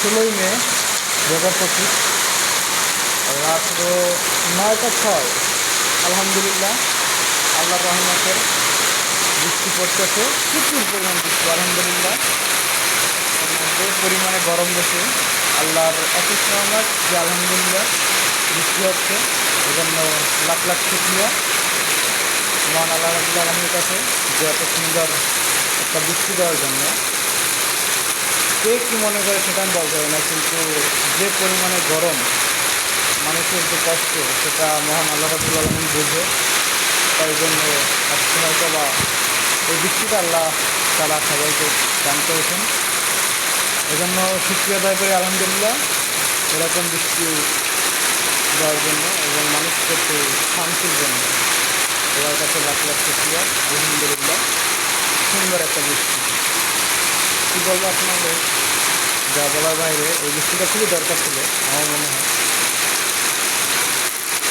16ই মে 2025 রাত্র 9টা 6। আলহামদুলিল্লাহ, আল্লাহর রহমতের বৃষ্টি পড়তেছে, প্রচুর পরিমাণ বৃষ্টি আলহামদুলিল্লাহ। এর মধ্যে পরিমাণে গরম বেশি, আল্লাহর অশেষ রহমত যে আলহামদুলিল্লাহ বৃষ্টি হচ্ছে। এজন্য লাখ লাখ শুকরিয়া মহান আল্লাহ রাব্বুল আলামিনের কাছে যে এত সুন্দর একটা বৃষ্টি দেওয়ার জন্য। কে কী মনে করে সেটা আমি বলতে পারি না, কিন্তু যে পরিমাণে গরম, মানুষের যে কষ্ট, সেটা মহান আল্লাহ রাব্বুল আলামিন বোঝে। তাই জন্য আজকে হয়তো বা এই বৃষ্টিটা আল্লাহ তারা সবাইকে দান করেছেন। এজন্য শুকরিয়া আদায় করি আলহামদুলিল্লাহ এরকম বৃষ্টি দেওয়ার জন্য এবং মানুষকে একটু শান্তির জন্য। আল্লাহর কাছে লাখ লাখ শুকরিয়া আলহামদুলিল্লাহ। সুন্দর একটা বৃষ্টি, কী বলবো আপনাদের, যা বলার বাইরে। এই বৃষ্টিটা খুবই দরকার ছিল আমার